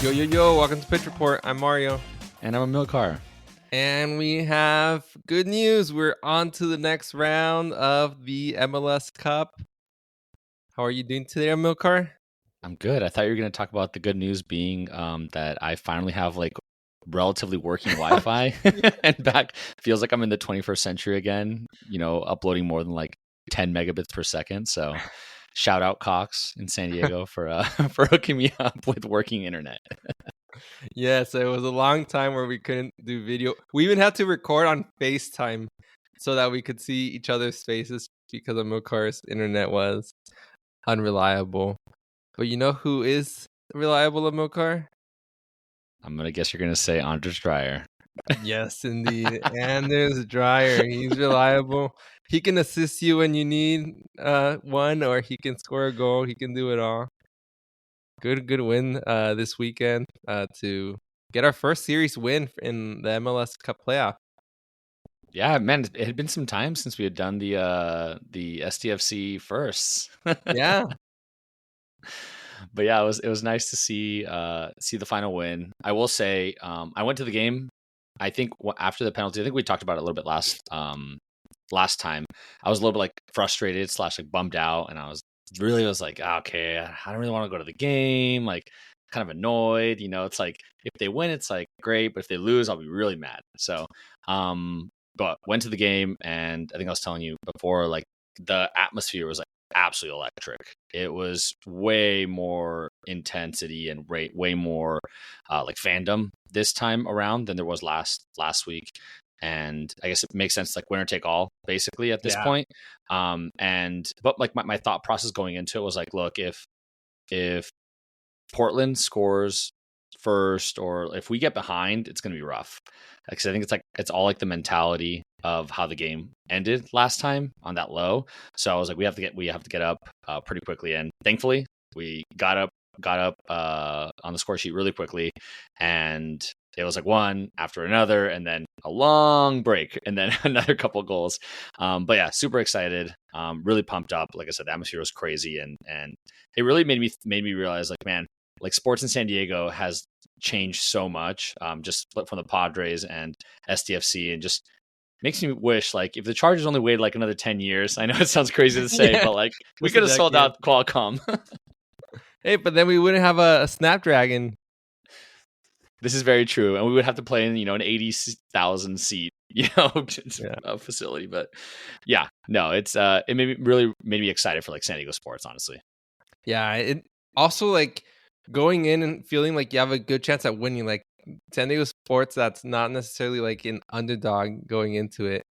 Yo, welcome to Pitch Report. I'm Mario. And I'm Amilcar. And we have good news. We're on to the next round of the MLS Cup. How are you doing today, Amilcar? I'm good. I thought you were going to talk about the good news being that I finally have like relatively working Wi-Fi and back. Feels like I'm in the 21st century again, uploading more than like 10 megabits per second. So shout out Cox in San Diego for for hooking me up with working internet. Yes, it was a long time where we couldn't do video. We even had to record on FaceTime so that we could see each other's faces because Amilcar's internet was unreliable. But you know who is reliable, Amilcar? I'm going to guess you're going to say Anders Dreyer. Yes, indeed. Anders Dreyer. He's reliable. He can assist you when you need one, or he can score a goal. He can do it all. Good win this weekend to get our first series win in the MLS Cup playoff. Yeah, man, it had been some time since we had done the SDFC firsts. Yeah. But yeah, it was nice to see the final win. I will say, I went to the game. I think after the penalty, I think we talked about it a little bit last time. I was a little bit like frustrated / like bummed out, and I was like, okay, I don't really want to go to the game. Like, kind of annoyed. It's like if they win, it's like great, but if they lose, I'll be really mad. So, but went to the game, and I think I was telling you before, like the atmosphere was like absolutely electric. It was way more intensity and way more like fandom this time around than there was last week. And I guess it makes sense, like winner take all basically at this point. But like my thought process going into it was like, look, if Portland scores first, or if we get behind, it's going to be rough. Because I think it's all like the mentality of how the game ended last time on that low. So I was like, we have to get up pretty quickly, and thankfully we got up on the score sheet really quickly, and it was like one after another, and then a long break, and then another couple goals. But yeah, super excited, really pumped up. Like I said, the atmosphere was crazy, and it really made me realize, like, man, like sports in San Diego has changed so much, just from the Padres and SDFC, and just makes me wish, like, if the Chargers only waited like another 10 years. I know it sounds crazy to say, but like we could have sold out Qualcomm. Hey, but then we wouldn't have a Snapdragon. This is very true, and we would have to play in an 80,000 seat facility. But yeah, no, it's it made me excited for like San Diego sports, honestly. Yeah, it also, like, going in and feeling like you have a good chance at winning, like San Diego sports, that's not necessarily like an underdog going into it.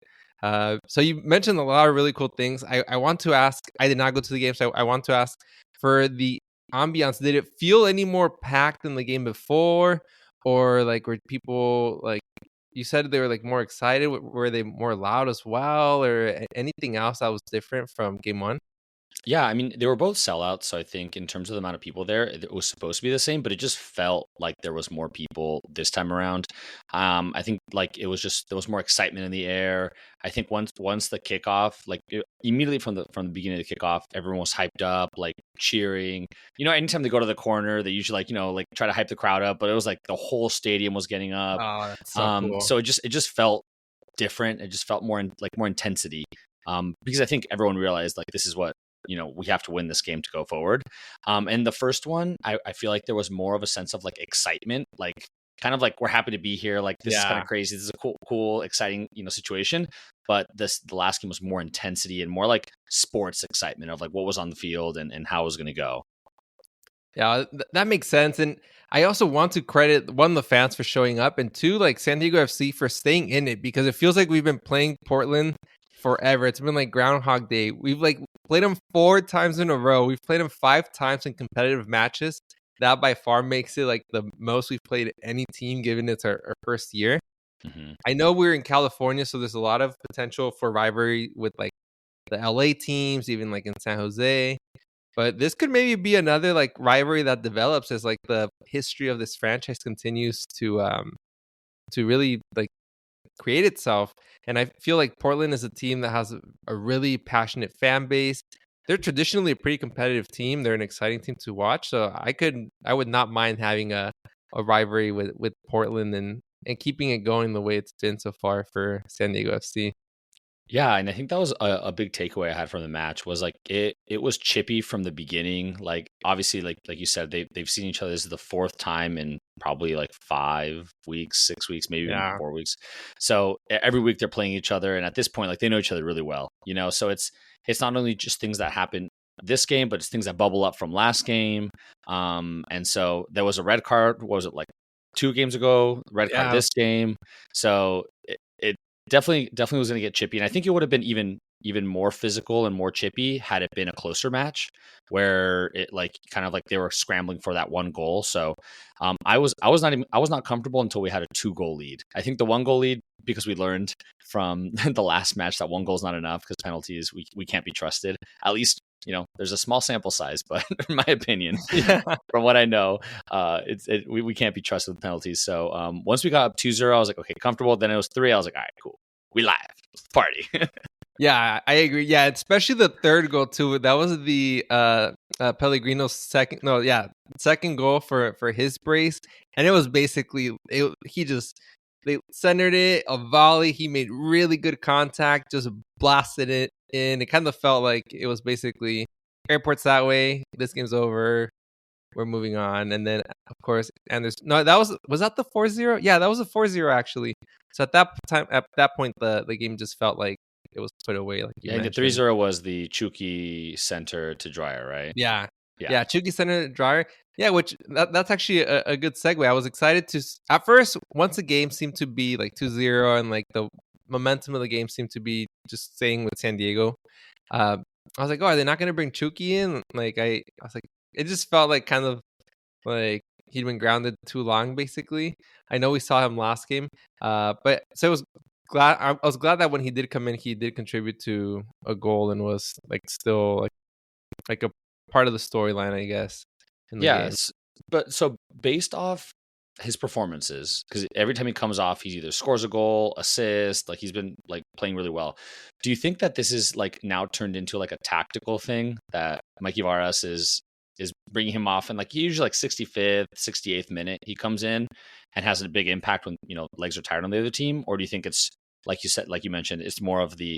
So you mentioned a lot of really cool things. I want to ask, I did not go to the game, so I want to ask for the ambiance. Did it feel any more packed than the game before? Or like, were people, like, you said they were like more excited? Were they more loud as well, or anything else that was different from game one? Yeah, I mean, they were both sellouts, so I think in terms of the amount of people there, it was supposed to be the same, but it just felt like there was more people this time around. I think like there was more excitement in the air. I think once the kickoff, like immediately from the beginning of the kickoff, everyone was hyped up, like cheering. Anytime they go to the corner, they usually like try to hype the crowd up, but it was like the whole stadium was getting up. Oh, that's so cool. So it just felt different. It just felt more intensity. Because I think everyone realized, like, this is what we have to win this game to go forward. And the first one, I feel like there was more of a sense of like excitement, like kind of like we're happy to be here. Like, this is kind of crazy. This is a cool, exciting, situation. But the last game was more intensity and more like sports excitement of like what was on the field and how it was going to go. Yeah, that makes sense. And I also want to credit, one, the fans for showing up, and two, like San Diego FC for staying in it, because it feels like we've been playing Portland forever. It's been like Groundhog Day. We've like played them 4 times in a row. We've played them 5 times in competitive matches. That by far makes it like the most we've played any team, given it's our first year. Mm-hmm. I know we're in California, so there's a lot of potential for rivalry with like the LA teams, even like in San Jose. But this could maybe be another like rivalry that develops as like the history of this franchise continues to really like create itself. And I feel like Portland is a team that has a really passionate fan base. They're traditionally a pretty competitive team. They're an exciting team to watch. So I would not mind having a a rivalry with Portland and keeping it going the way it's been so far for San Diego FC. Yeah, and I think that was a big takeaway I had from the match was like it was chippy from the beginning. Like obviously, like you said, they've seen each other. This is the fourth time in probably like 5 weeks, 6 weeks, maybe even Yeah. 4 weeks. So every week they're playing each other, and at this point, like they know each other really well, you know. So it's not only just things that happen this game, but it's things that bubble up from last game. And so there was a red card. What was it like 2 games ago? Red card Yeah. this game. So it definitely was going to get chippy, and I think it would have been even more physical and more chippy had it been a closer match where it like kind of like they were scrambling for that one goal. So I was not comfortable until we had a 2-goal lead. I think the 1-goal lead, because we learned from the last match that 1 goal is not enough because penalties we can't be trusted. At least, you know, there's a small sample size, but in my opinion, from what I know, we can't be trusted with penalties. So once we got up 2-0, I was like, okay, comfortable. Then it was 3. I was like, all right, cool. We live. Let's party. Yeah, I agree. Yeah, especially the third goal too. That was the Pellegrino's second goal for his brace, and it was basically they centered it, a volley. He made really good contact, just blasted it in. It kind of felt like it was basically airport's that way. This game's over. We're moving on. And then of course, and there's no, that was that the 4-0? Yeah, that was a 4-0 actually. So at that point, the game just felt like it was put away. Like you mentioned. The 3-0 was the Chucky center to Dreyer, right? Yeah. Chucky center to Dreyer. Yeah, which that's actually a good segue. I was excited to at first once the game seemed to be like 2-0 and like the momentum of the game seemed to be just staying with San Diego. I was like, oh, are they not going to bring Chucky in? Like I was like, it just felt like kind of like he'd been grounded too long, basically. I know we saw him last game, but so I was glad that when he did come in, he did contribute to a goal and was like still like a part of the storyline, I guess. In the game. But so based off his performances, because every time he comes off, he either scores a goal, assist, like he's been like playing really well. Do you think that this is like now turned into like a tactical thing that Mikey Varas is bringing him off, and like usually like 65th, 68th minute he comes in and has a big impact when, you know, legs are tired on the other team? Or do you think it's like you said, like you mentioned, it's more of the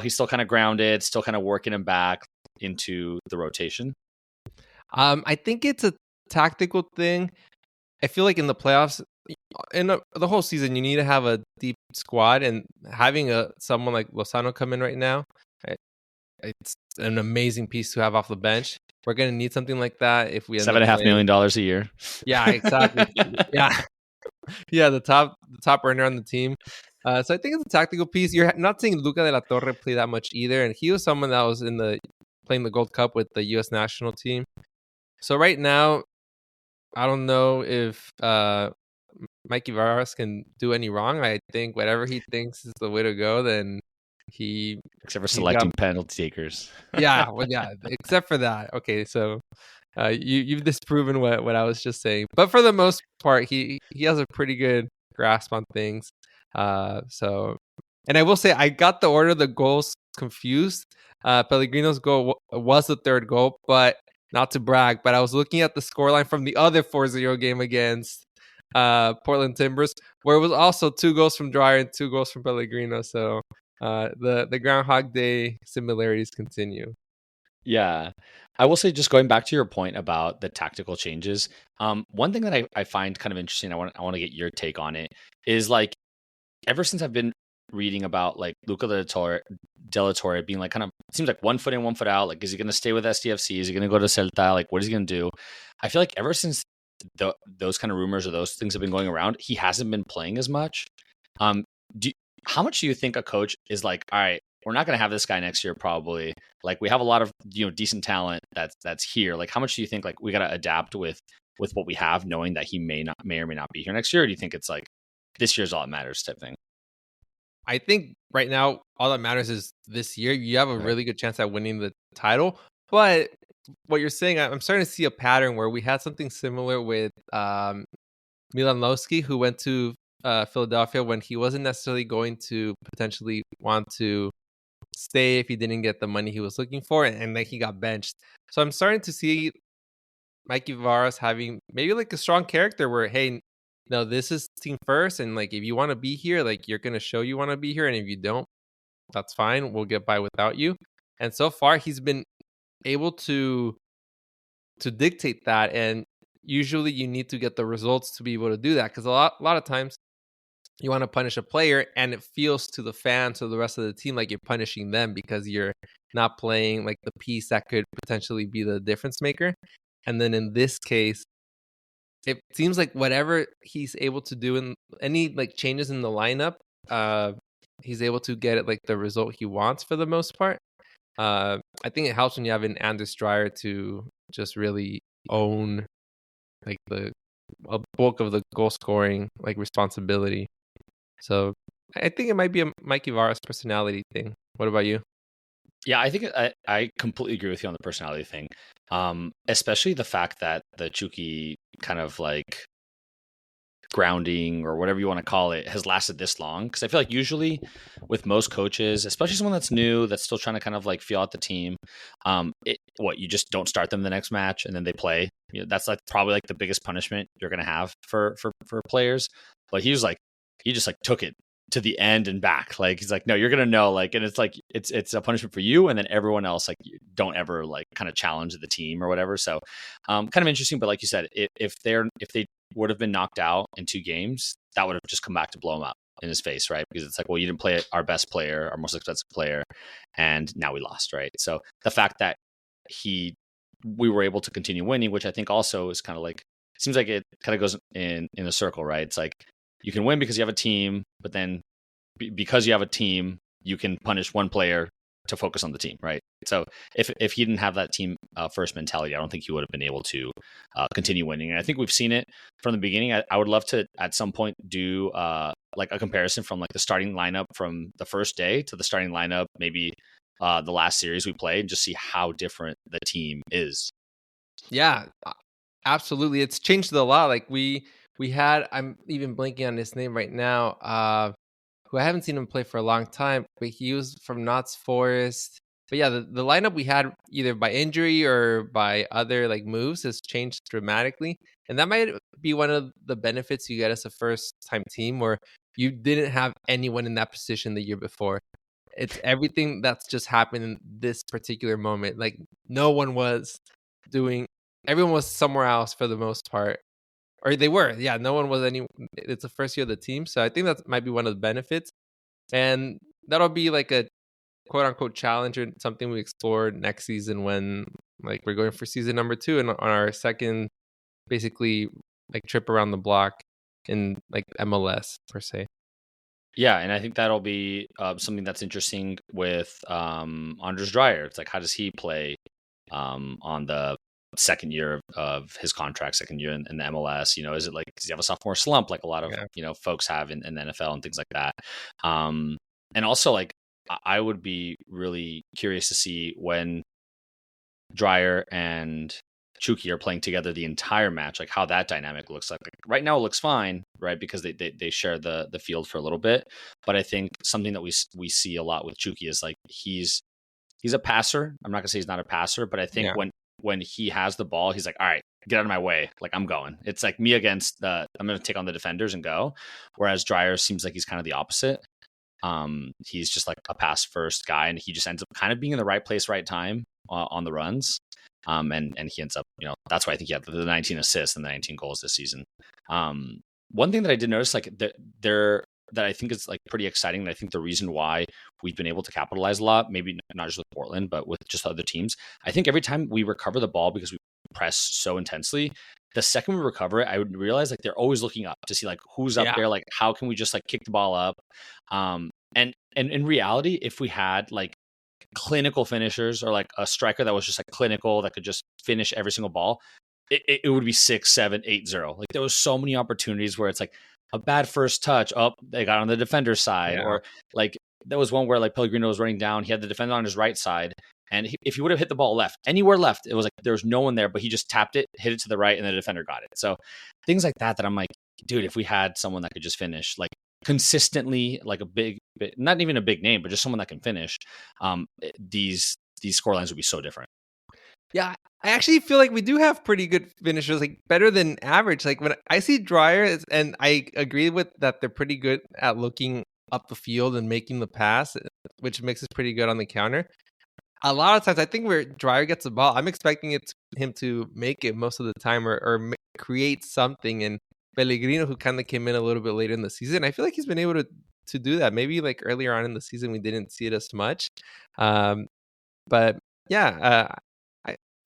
he's still kind of grounded, still kind of working him back into the rotation? I think it's a tactical thing. I feel like in the playoffs, in the whole season, you need to have a deep squad, and having someone like Lozano come in right now, it's an amazing piece to have off the bench. We're gonna need something like that if we end $7.5 million a year. Yeah, exactly. yeah, the top earner on the team. So I think it's a tactical piece. You're not seeing Luca de la Torre play that much either, and he was someone that was playing the Gold Cup with the U.S. national team. So right now, I don't know if Mikey Varas can do any wrong. I think whatever he thinks is the way to go, then except for selecting penalty takers. Yeah, except for that. Okay, so you've disproven what I was just saying. But for the most part, he has a pretty good grasp on things. So, and I will say I got the order of the goals confused. Pellegrino's goal was the third goal, but not to brag, but I was looking at the scoreline from the other 4-0 game against Portland Timbers, where it was also 2 goals from Dreyer and 2 goals from Pellegrino. So the Groundhog Day similarities continue. Yeah. I will say, just going back to your point about the tactical changes, one thing that I find kind of interesting, I want to get your take on it, is like ever since I've been reading about like Luca de la Torre being like kind of, it seems like 1 foot in, 1 foot out. Like, is he going to stay with SDFC? Is he going to go to Celta? Like, what is he going to do? I feel like ever since those kind of rumors or those things have been going around, he hasn't been playing as much. How much do you think a coach is like, all right, we're not going to have this guy next year, probably. Like, we have a lot of, you know, decent talent that's here. Like, how much do you think like we got to adapt with what we have, knowing that he may or may not be here next year? Or do you think it's like this year's all that matters type thing? I think right now all that matters is this year. You have a really good chance at winning the title. But what you're saying, I'm starting to see a pattern where we had something similar with Milanowski, who went to Philadelphia when he wasn't necessarily going to potentially want to stay if he didn't get the money he was looking for, and then he got benched. So I'm starting to see Mikey Varas having maybe like a strong character where, hey, no, this is team first, and like if you want to be here, like you're gonna show you want to be here, and if you don't, that's fine. We'll get by without you. And so far, he's been able to dictate that, and usually you need to get the results to be able to do that, because a lot of times you want to punish a player and it feels to the fans or the rest of the team like you're punishing them because you're not playing like the piece that could potentially be the difference maker. And then in this case, it seems like whatever he's able to do in any like changes in the lineup, he's able to get it like the result he wants for the most part. I think it helps when you have an Anders Dreyer to just really own like the a bulk of the goal scoring like responsibility. So I think it might be a Mikey Varas personality thing. What about you? Yeah, I think I completely agree with you on the personality thing. Especially the fact that the Chucky kind of like grounding or whatever you want to call it has lasted this long. Because I feel like usually with most coaches, especially someone that's new, that's still trying to kind of like feel out the team, you just don't start them the next match and then they play. You know, that's like probably like the biggest punishment you're gonna have for players. But he just like took it to the end and back. Like he's like, no, you're gonna know. Like, and it's like it's a punishment for you, and then everyone else like don't ever like kind of challenge the team or whatever. So, kind of interesting. But like you said, if they would have been knocked out in 2 games, that would have just come back to blow him up in his face, right? Because it's like, well, you didn't play our best player, our most expensive player, and now we lost, right? So the fact that we were able to continue winning, which I think also is kind of like, it seems like it kind of goes in a circle, right? It's like you can win because you have a team, but then because you have a team, you can punish one player to focus on the team, right? So if he didn't have that team first mentality, I don't think he would have been able to continue winning. And I think we've seen it from the beginning. I would love to at some point do like a comparison from like the starting lineup from the first day to the starting lineup, maybe the last series we played, and just see how different the team is. Yeah, absolutely. It's changed a lot. Like we had, I'm even blanking on his name right now. Who I haven't seen him play for a long time, but he was from Notts Forest. But yeah, the lineup we had either by injury or by other like moves has changed dramatically. And that might be one of the benefits you get as a first time team where you didn't have anyone in that position the year before. It's everything that's just happened in this particular moment. Like no one was doing, everyone was somewhere else for the most part. Or they were, yeah. No one was any. It's the first year of the team, so I think that might be one of the benefits, and that'll be like a quote unquote challenge or something we explore next season when like we're going for season number 2 and on our second, basically like trip around the block in like MLS per se. Yeah, and I think that'll be something that's interesting with Anders Dreyer. It's like, how does he play on the second year of his contract, second year in the MLS? You know, is it like, does he have a sophomore slump like a lot of folks have in the NFL and things like that? And also, like, I would be really curious to see when Dreyer and Chucky are playing together the entire match, like how that dynamic looks like. Right now it looks fine, right? Because they share the field for a little bit. But I think something that we see a lot with Chucky is like he's a passer. I'm not gonna say he's not a passer, but I think when he has the ball, he's like, all right, get out of my way. Like I'm going. It's like me against I'm gonna take on the defenders and go. Whereas Dreyer seems like he's kind of the opposite. He's just like a pass first guy, and he just ends up kind of being in the right place, right time on the runs. And he ends up, that's why I think he had the 19 assists and the 19 goals this season. One thing that I did notice, like that I think is like pretty exciting, and I think the reason why we've been able to capitalize a lot, maybe not just with Portland, but with just other teams, I think every time we recover the ball because we press so intensely, the second we recover it, I would realize like they're always looking up to see like who's up there, like how can we just like kick the ball up. And in reality, if we had like clinical finishers or like a striker that was just like clinical that could just finish every single ball, it would be 6-7-8-0. Like there was so many opportunities where it's like a bad first touch, they got on the defender's side, or like there was one where like Pellegrino was running down, he had the defender on his right side, and if he would have hit the ball anywhere left, it was like there was no one there, but he just tapped it, hit it to the right, and the defender got it. So things like that I'm like, dude, if we had someone that could just finish like consistently, like not even a big name, but just someone that can finish, these score lines would be so different. Yeah, I actually feel like we do have pretty good finishers, like better than average. Like when I see Dryer, and I agree with that, they're pretty good at looking up the field and making the pass, which makes us pretty good on the counter. A lot of times, I think where Dryer gets the ball, I'm expecting him to make it most of the time or create something. And Pellegrino, who kind of came in a little bit later in the season, I feel like he's been able to do that. Maybe like earlier on in the season, we didn't see it as much. But yeah,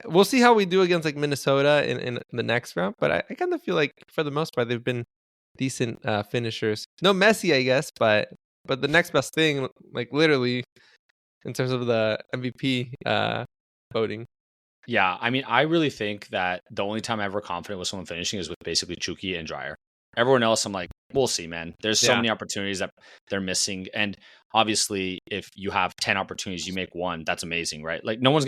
we'll see how we do against like Minnesota in the next round. But I kind of feel like for the most part, they've been decent finishers. No Messi, I guess, but the next best thing, like literally, in terms of the MVP voting. Yeah, I mean, I really think that the only time I'm ever confident with someone finishing is with basically Chucky and Dryer. Everyone else, I'm like, we'll see, man. There's so many opportunities that they're missing. And obviously, if you have 10 opportunities, you make one, that's amazing, right? Like no one,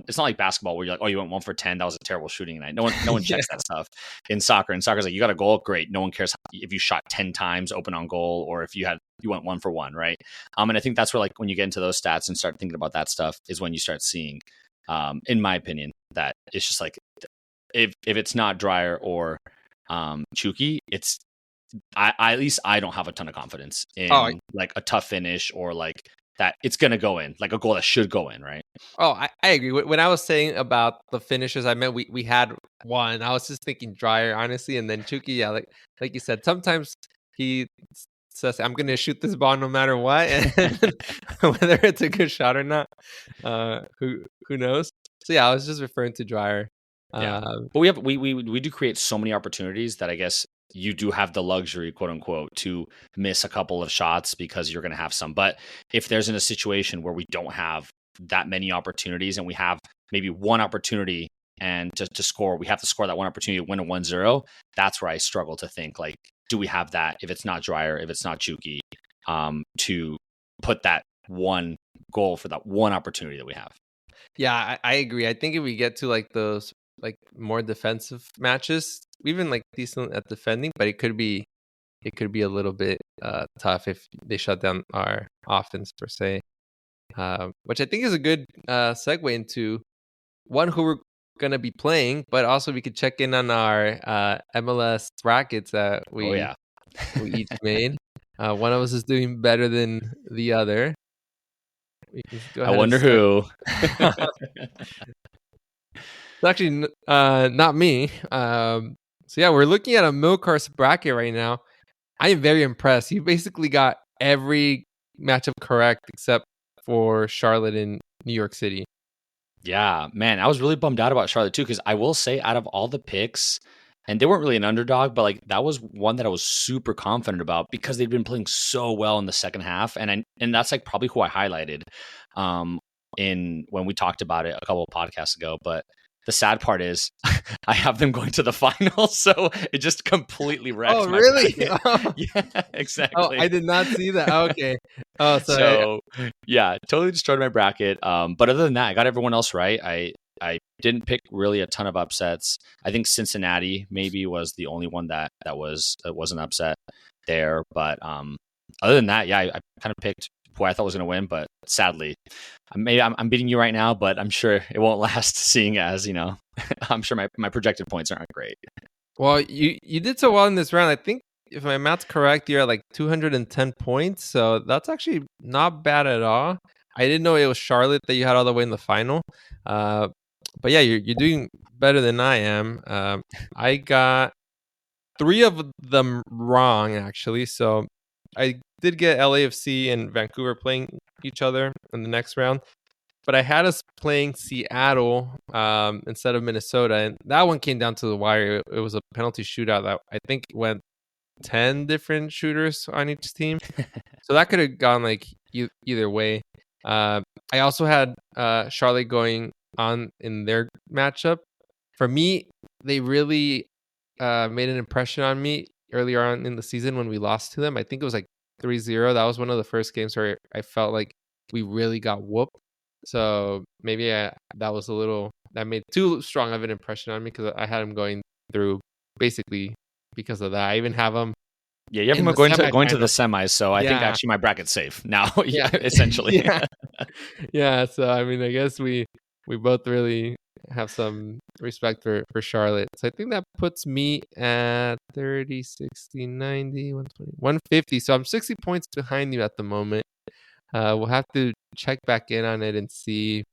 it's not like basketball where you're like, oh, you went 1 for 10. That was a terrible shooting night. No one checks that stuff in soccer. In soccer, it's like, you got a goal, great. No one cares if you shot 10 times open on goal or if you went 1 for 1, right? And I think that's where, like, when you get into those stats and start thinking about that stuff is when you start seeing, in my opinion, that it's just like, if it's not Dryer or Chucky, it's at least I don't have a ton of confidence in like a tough finish or like that it's gonna go in, like a goal that should go in, right? I agree. When I was saying about the finishers, I meant we had one. I was just thinking Dryer, honestly, and then Chucky. Yeah, like you said, sometimes he says, "I'm gonna shoot this ball no matter what," and whether it's a good shot or not, who knows? So yeah, I was just referring to Dryer. Yeah, but we do create so many opportunities that I guess you do have the luxury, quote unquote, to miss a couple of shots because you're going to have some. But if there's in a situation where we don't have that many opportunities and we have maybe one opportunity and to score, we have to score that one opportunity to win a 1-0. That's where I struggle to think, like, do we have that if it's not Dryer, if it's not Chucky, to put that one goal for that one opportunity that we have. Yeah, I agree. I think if we get to like those like more defensive matches, even like decent at defending, but it could be a little bit tough if they shut down our offense per se, which I think is a good segue into one who we're gonna be playing, but also we could check in on our MLS brackets that we each made. One of us is doing better than the other. I wonder who. It's actually not me. So yeah, we're looking at Amilcar's bracket right now. I am very impressed. You basically got every matchup correct except for Charlotte in New York City. Yeah, man, I was really bummed out about Charlotte too, because I will say, out of all the picks, and they weren't really an underdog, but like that was one that I was super confident about because they'd been playing so well in the second half, and that's like probably who I highlighted in when we talked about it a couple of podcasts ago. But the sad part is I have them going to the final, so it just completely wrecked. Oh, really? Yeah, exactly. Oh, I did not see that. Okay. Oh, so yeah, totally destroyed my bracket. But other than that, I got everyone else right. I didn't pick really a ton of upsets. I think Cincinnati maybe was the only one that was an upset there. But other than that, yeah, I kind of picked who I thought was going to win. But sadly, maybe I'm beating you right now, but I'm sure it won't last. Seeing as I'm sure my projected points aren't great. Well, you did so well in this round. I think if my math's correct, you're at like 210 points. So that's actually not bad at all. I didn't know it was Charlotte that you had all the way in the final. But yeah, you're doing better than I am. I got 3 of them wrong, actually. So I did get LAFC and Vancouver playing each other in the next round. But I had us playing Seattle instead of Minnesota. And that one came down to the wire. It was a penalty shootout that I think went 10 different shooters on each team. So that could have gone like either way. I also had Charlotte going on in their matchup. For me, they really made an impression on me earlier on in the season when we lost to them. I think it was like 3-0. That was one of the first games where I felt like we really got whooped. So maybe that made too strong of an impression on me because I had them going through basically because of that. I even have them. Yeah, you have them going to the semis. So I think actually my bracket's safe now. Yeah, essentially. Yeah. So I mean, I guess we both really have some respect for Charlotte. So I think that puts me at 30, 60, 90, 120, 150. So I'm 60 points behind you at the moment. We'll have to check back in on it and see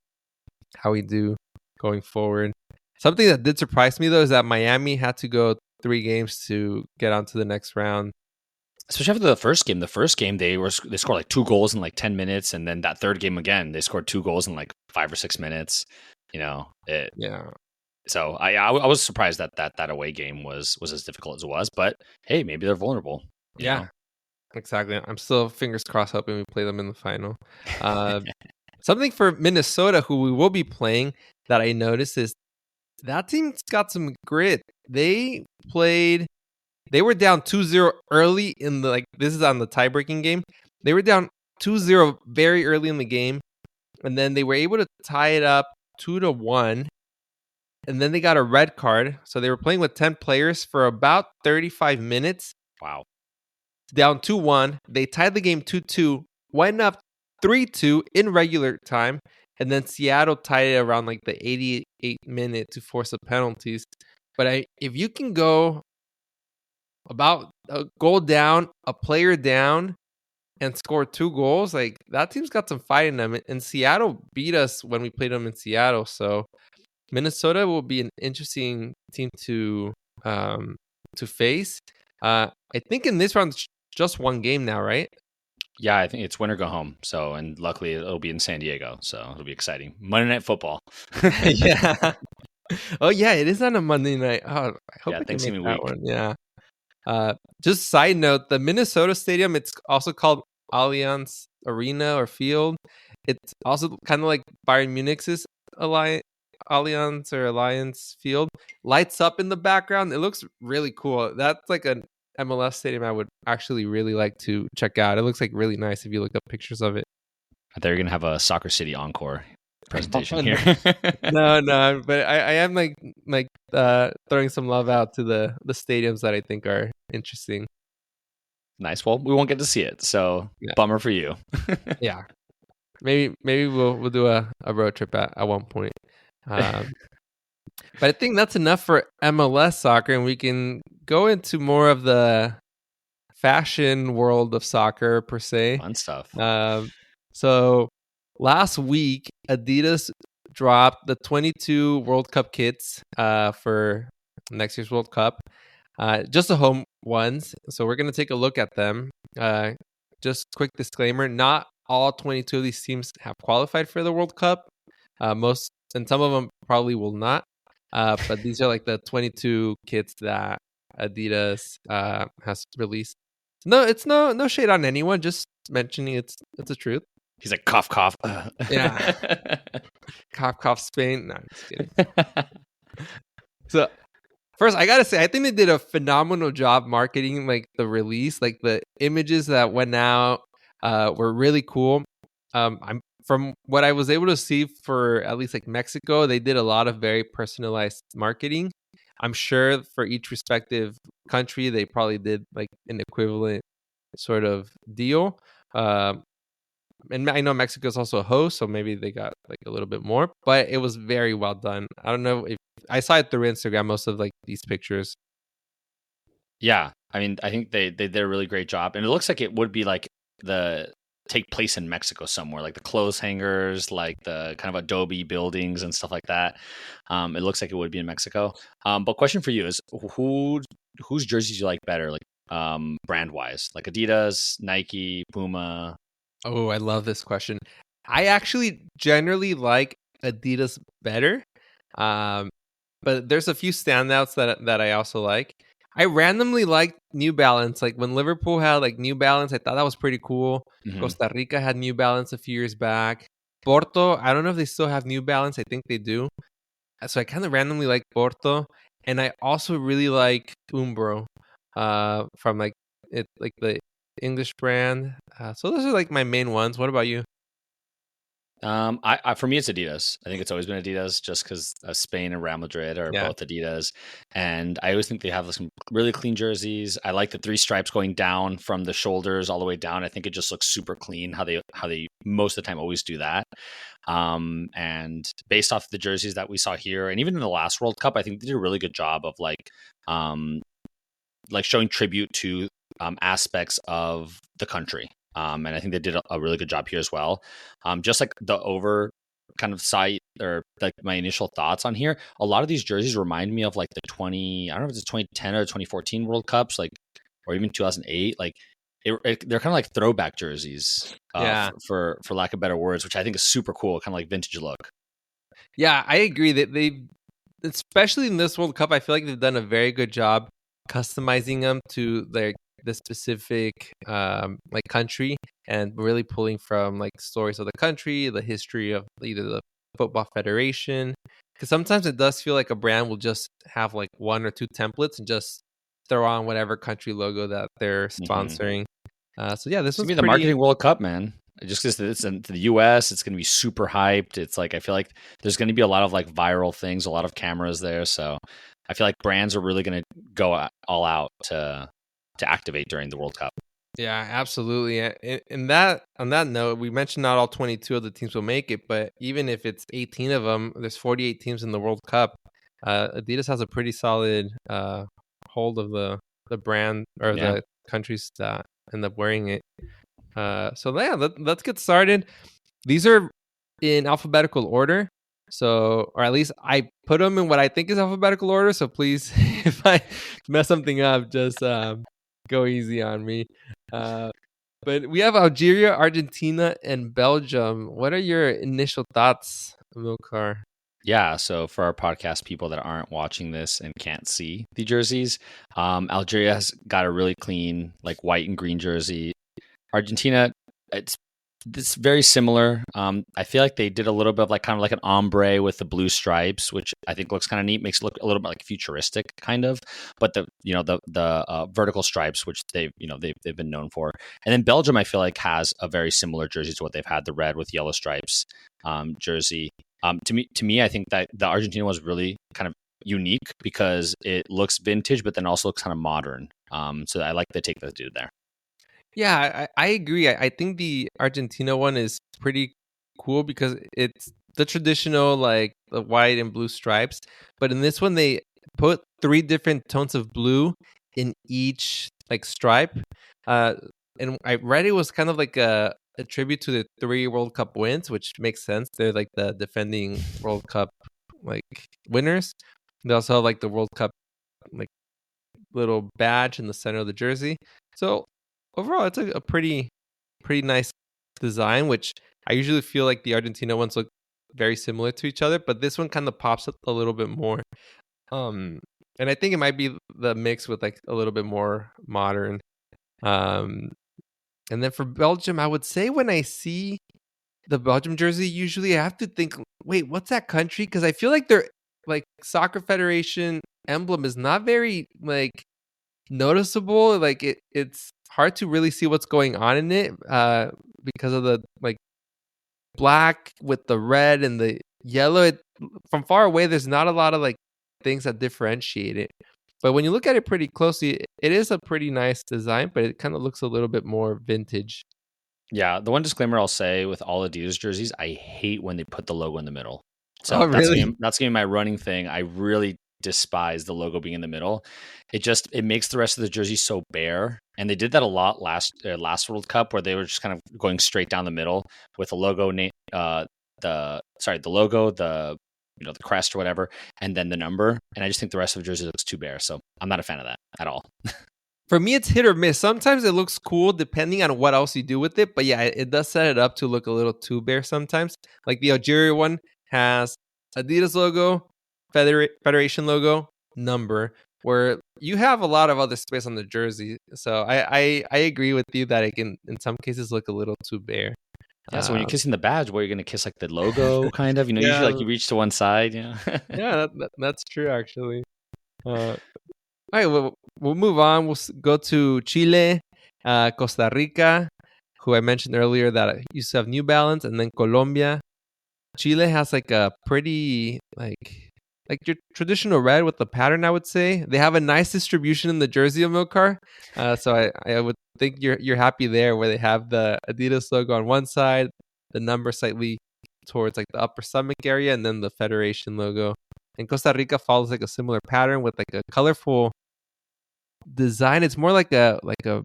how we do going forward. Something that did surprise me, though, is that Miami had to go 3 games to get on to the next round. Especially after the first game. The first game, they scored like 2 goals in like 10 minutes. And then that third game again, they scored 2 goals in like 5 or 6 minutes. Yeah. So I was surprised that away game was as difficult as it was. But hey, maybe they're vulnerable. Yeah, exactly. I'm still fingers crossed hoping we play them in the final. Something for Minnesota, who we will be playing, that I noticed is that team's got some grit. They were down 2-0 early in the, this is on the tie-breaking game. They were down 2-0 very early in the game, and then they were able to tie it up 2-1, and then they got a red card. So they were playing with 10 players for about 35 minutes. Wow. Down 2-1. They tied the game 2-2, went up 3-2 in regular time, and then Seattle tied it around like the 88th minute to force the penalties. But if you can go about a goal down, a player down, and score 2 goals, like that team's got some fight in them. And Seattle beat us when we played them in Seattle. So Minnesota will be an interesting team to face. I think in this round, it's just 1 game now, right? Yeah, I think it's win or go home. So, and luckily it'll be in San Diego. So it'll be exciting. Monday Night Football. Yeah. Oh, yeah, it is on a Monday night. Oh, I hope I can Thanksgiving make that week. one. Yeah. Just side note, the Minnesota Stadium, it's also called Allianz Arena or Field. It's also kind of like Bayern Munich's Allianz or Alliance Field. Lights up in the background. It looks really cool. That's like an MLS stadium I would actually really like to check out. It looks like really nice if you look up pictures of it. I thought you were going to have a Soccer City Encore presentation here. No, but I am like throwing some love out to the stadiums that I think are interesting. Nice. Well, we won't get to see it, so bummer for you. Yeah, maybe we'll do a road trip at one point. But I think that's enough for MLS soccer, and we can go into more of the fashion world of soccer per se. Fun stuff. So last week, Adidas dropped the 22 World Cup kits for next year's World Cup. Just the home ones. So we're going to take a look at them. Just quick disclaimer, not all 22 of these teams have qualified for the World Cup. Most, and some of them probably will not. But these are like the 22 kits that Adidas has released. No, it's no shade on anyone, just mentioning it's the truth. He's like, cough, cough. Yeah. Cough, Spain. No, I'm just kidding. So, first, I gotta say, I think they did a phenomenal job marketing like the release. Like the images that went out were really cool. I'm from what I was able to see for at least like Mexico, they did a lot of very personalized marketing. I'm sure for each respective country, they probably did like an equivalent sort of deal. And I know Mexico is also a host, so maybe they got like a little bit more, but it was very well done. I don't know if I saw it through Instagram, most of like these pictures. Yeah. I mean, I think they did a really great job. And it looks like it would be like take place in Mexico somewhere, like the clothes hangers, like the kind of adobe buildings and stuff like that. It looks like it would be in Mexico. But question for you is whose jerseys do you like better, like brand wise, like Adidas, Nike, Puma? Oh, I love this question. I actually generally like Adidas better. But there's a few standouts that I also like. I randomly liked New Balance. Like when Liverpool had like New Balance, I thought that was pretty cool. Mm-hmm. Costa Rica had New Balance a few years back. Porto, I don't know if they still have New Balance. I think they do. So I kind of randomly like Porto. And I also really like Umbro from like the English brand. So those are like my main ones. What about you? I for me it's Adidas. I think it's always been Adidas, just because Spain and Real Madrid are both Adidas, and I always think they have some really clean jerseys. I like the 3 stripes going down from the shoulders all the way down. I think it just looks super clean how they most of the time always do that. And based off the jerseys that we saw here, and even in the last World Cup, I think they did a really good job of like showing tribute to aspects of the country. And I think they did a really good job here as well. Just like the over kind of site, or like my initial thoughts on here, a lot of these jerseys remind me of like the I don't know if it's 2010 or 2014 World Cups, like, or even 2008. Like they're kind of like throwback jerseys, for lack of better words, which I think is super cool, kind of like vintage look. Yeah, I agree that they, especially in this World Cup, I feel like they've done a very good job customizing them to like the specific like country, and really pulling from like stories of the country, the history of either the football federation. Because sometimes it does feel like a brand will just have like one or two templates and just throw on whatever country logo that they're sponsoring. So yeah, this one's be the marketing World Cup, man. Just because it's in the US, it's going to be super hyped. It's like, I feel like there's going to be a lot of like viral things, a lot of cameras there. So I feel like brands are really going to go all out to activate during the World Cup. Yeah, absolutely. And that, on that note, we mentioned not all 22 of the teams will make it, but even if it's 18 of them, there's 48 teams in the World Cup. Adidas has a pretty solid hold of the brand, or the countries that end up wearing it. So yeah, let's get started. These are in alphabetical order. So, or at least I put them in what I think is alphabetical order. So please, if I mess something up, just go easy on me. But we have Algeria, Argentina, and Belgium. What are your initial thoughts, Amilcar? Yeah, so for our podcast people that aren't watching this and can't see the jerseys, Algeria has got a really clean, like, white and green jersey. Argentina, it's very similar. I feel like they did a little bit of like kind of like an ombre with the blue stripes, which I think looks kind of neat, makes it look a little bit like futuristic kind of. But the vertical stripes, which they've been known for. And then Belgium, I feel like, has a very similar jersey to what they've had, the red with yellow stripes jersey. To me, I think that the Argentina was really kind of unique because it looks vintage, but then also looks kind of modern. So I like the take that they did there. Yeah, I agree. I think the Argentina one is pretty cool because it's the traditional, like, the white and blue stripes. But in this one, they put 3 different tones of blue in each, like, stripe. And I read it was kind of like a tribute to the 3 World Cup wins, which makes sense. They're like the defending World Cup, like, winners. They also have like the World Cup, like, little badge in the center of the jersey. So overall, it's a pretty nice design, which I usually feel like the Argentina ones look very similar to each other, but this one kind of pops up a little bit more. And I think it might be the mix with like a little bit more modern. And then for Belgium, I would say when I see the Belgium jersey, usually I have to think, wait, what's that country? Because I feel like their, like, soccer federation emblem is not very, like, noticeable. Like it's hard to really see what's going on in it because of the, like, black with the red and the yellow. From far away, there's not a lot of, like, things that differentiate it. But when you look at it pretty closely, it is a pretty nice design, but it kind of looks a little bit more vintage. Yeah, the one disclaimer I'll say with all Adidas jerseys, I hate when they put the logo in the middle. So really? that's gonna be my running thing. I really despise the logo being in the middle. It makes the rest of the jersey so bare. And they did that a lot last World Cup, where they were just kind of going straight down the middle with the logo the logo, the crest or whatever, and then the number. And I just think the rest of the jersey looks too bare. So I'm not a fan of that at all. For me, it's hit or miss. Sometimes it looks cool depending on what else you do with it. But yeah, it does set it up to look a little too bare sometimes. Like the Algeria one has Adidas logo, Federation logo, number, where you have a lot of other space on the jersey. So I agree with you that it can, in some cases, look a little too bare. Yeah, so when you're kissing the badge, where you're going to kiss like the logo, kind of, Yeah. usually like you reach to one side, Yeah, that's true, actually. All right, we'll move on. We'll go to Chile, Costa Rica, who I mentioned earlier that used to have New Balance, and then Colombia. Chile has like a pretty, like your traditional red with the pattern, I would say. They have a nice distribution in the jersey of Amilcar. So I would think you're happy there, where they have the Adidas logo on one side, the number slightly towards like the upper stomach area and then the Federation logo. And Costa Rica follows like a similar pattern with like a colorful design. It's more like a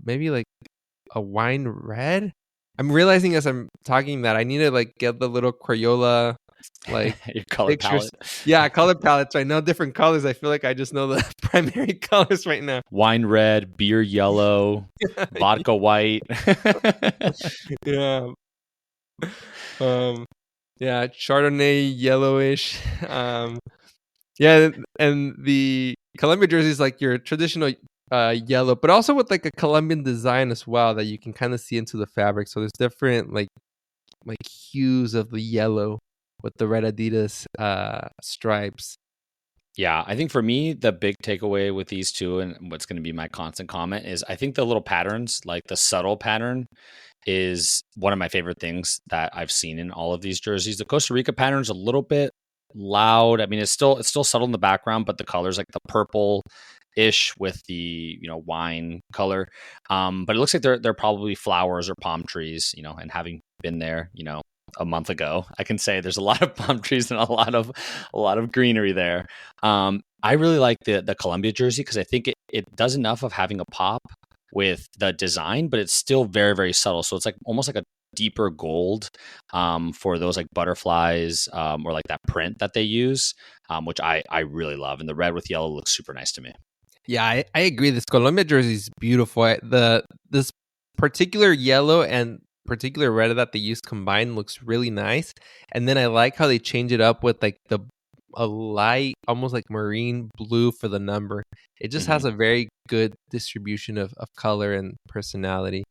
maybe like a wine red. I'm realizing as I'm talking that I need to like get the little Crayola like Your color pictures. palette. Yeah, color palettes. I know different colors. I feel like I just know the primary colors right now. Wine red, beer yellow, vodka white. Yeah. Yeah, Chardonnay yellowish. Yeah, and the Colombia jersey is like your traditional yellow, but also with like a Colombian design as well that you can kind of see into the fabric. So there's different like hues of the yellow with the red Adidas stripes. Yeah, I think for me, the big takeaway with these two, and what's going to be my constant comment, is I think the little patterns, like the subtle pattern, is one of my favorite things that I've seen in all of these jerseys. The Costa Rica pattern is a little bit loud. I mean, it's still subtle in the background, but the colors, like the purple ish with the wine color, but it looks like they're probably flowers or palm trees. And having been there, a month ago, I can say there's a lot of palm trees and a lot of greenery there. I really like the Columbia jersey because I think it does enough of having a pop with the design, but it's still very, very subtle. So it's like almost like a deeper gold for those like butterflies or like that print that they use, which I really love. And the red with yellow looks super nice to me. Yeah, I agree. This Colombia jersey is beautiful. This particular yellow and particular red that they use combined looks really nice. And then I like how they change it up with like a light, almost like marine blue for the number. It just has a very good distribution of color and personality.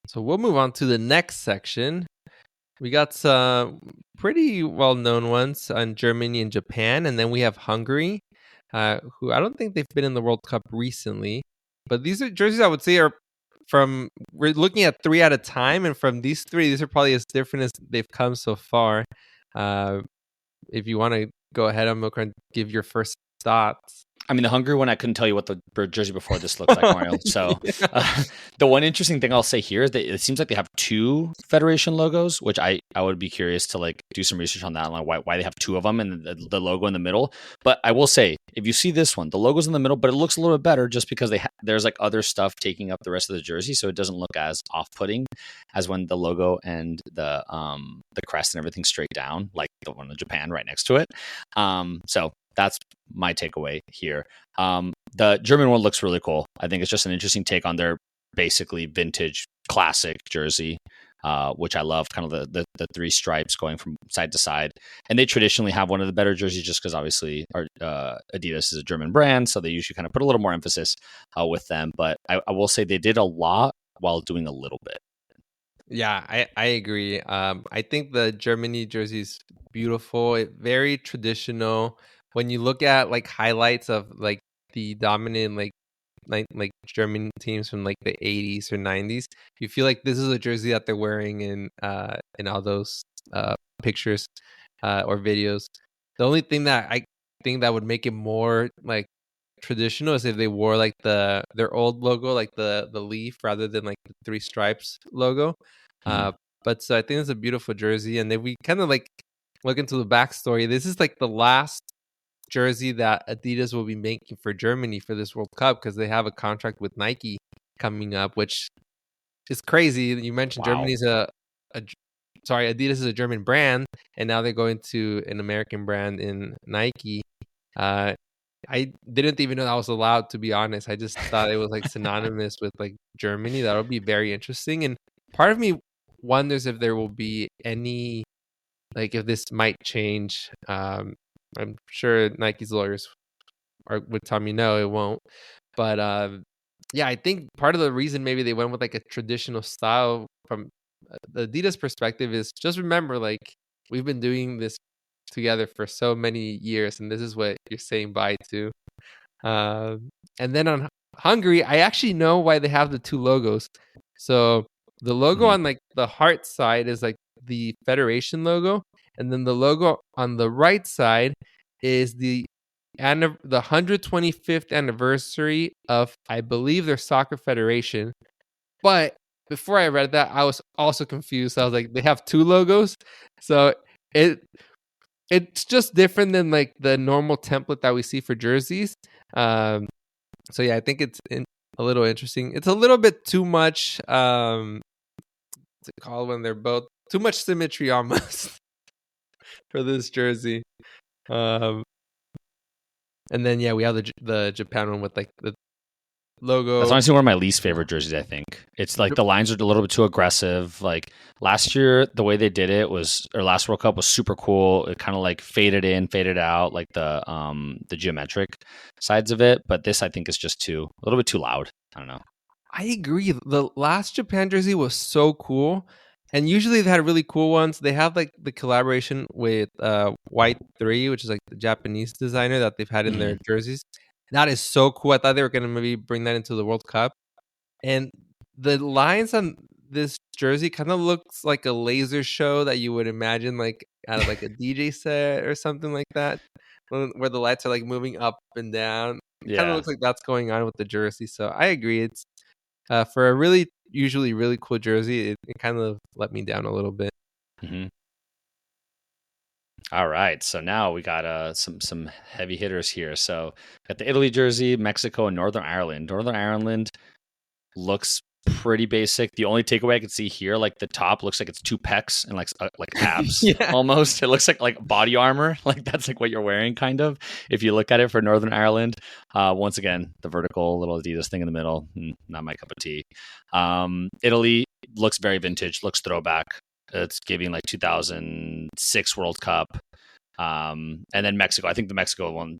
So we'll move on to the next section. We got some pretty well-known ones on Germany and Japan, and then we have Hungary, who I don't think they've been in the World Cup recently. But these are jerseys I would say we're looking at 3 at a time, and from these 3, these are probably as different as they've come so far. If you want to go ahead, Amilcar, and give your first thoughts. I mean, the Hungary one, I couldn't tell you what the jersey before this looks like, Mario. So the one interesting thing I'll say here is that it seems like they have 2 Federation logos, which I would be curious to like do some research on that, like why they have 2 of them and the logo in the middle. But I will say, if you see this one, the logo's in the middle, but it looks a little bit better just because there's like other stuff taking up the rest of the jersey, so it doesn't look as off-putting as when the logo and the crest and everything's straight down, like the one in Japan right next to it. So that's my takeaway here. The German one looks really cool. I think it's just an interesting take on their basically vintage classic jersey, which I love, kind of the 3 stripes going from side to side. And they traditionally have one of the better jerseys just because obviously Adidas is a German brand, so they usually kind of put a little more emphasis with them. But I will say they did a lot while doing a little bit. Yeah, I agree. I think the Germany jersey is beautiful. Very traditional. When you look at like highlights of like the dominant like German teams from like the 80s or 90s, you feel like this is a jersey that they're wearing in all those pictures or videos. The only thing that I think that would make it more like traditional is if they wore like their old logo, like the leaf, rather than like the 3 stripes logo. But so I think it's a beautiful jersey. And if we kind of like look into the backstory, this is like the last jersey that Adidas will be making for Germany for this World Cup because they have a contract with Nike coming up, which is crazy. You mentioned Wow. Germany's Adidas is a German brand, and now they're going to an American brand in Nike. I didn't even know that was allowed, to be honest. I just thought it was like synonymous with like Germany. That would be very interesting. And part of me wonders if there will be any, like, if this might change. I'm sure Nike's lawyers would tell me no, it won't. But yeah, I think part of the reason maybe they went with like a traditional style from the Adidas perspective is just remember, like, we've been doing this together for so many years, and this is what you're saying bye to. And then on Hungary, I actually know why they have the 2 logos. So the logo on like the heart side is like the Federation logo, and then the logo on the right side is the 125th anniversary of, I believe, their soccer federation. But before I read that, I was also confused. I was like, they have two logos, so it's just different than like the normal template that we see for jerseys. So yeah, I think it's a little interesting. It's a little bit too much to call when they're both too much symmetry almost for this jersey. And then yeah, we have the Japan one with like the logo. That's honestly one of my least favorite jerseys, I think. It's like the lines are a little bit too aggressive. Like last year, the way they did it was, or last World Cup was super cool. It kind of like faded in, faded out, like the geometric sides of it. But this, I think, is just a little bit too loud. I don't know. I agree. The last Japan jersey was so cool. And usually they had really cool ones. They have like the collaboration with White 3, which is like the Japanese designer that they've had in their jerseys. That is so cool. I thought they were going to maybe bring that into the World Cup. And the lines on this jersey kind of looks like a laser show that you would imagine like out of like a DJ set or something like that, where the lights are like moving up and down. It kind of looks like that's going on with the jersey. So I agree. It's for a usually really cool jersey, it kind of let me down a little bit. Mm-hmm. All right, so now we got some heavy hitters here. So got the Italy jersey, Mexico, and Northern Ireland. Northern Ireland looks pretty basic. The only takeaway I can see here, like the top looks like it's two pecs and like abs almost. It looks like body armor. Like that's like what you're wearing, kind of. If you look at it for Northern Ireland, once again, the vertical little Adidas thing in the middle, not my cup of tea. Italy looks very vintage, looks throwback. It's giving like 2006 World Cup. And then Mexico. I think the Mexico one,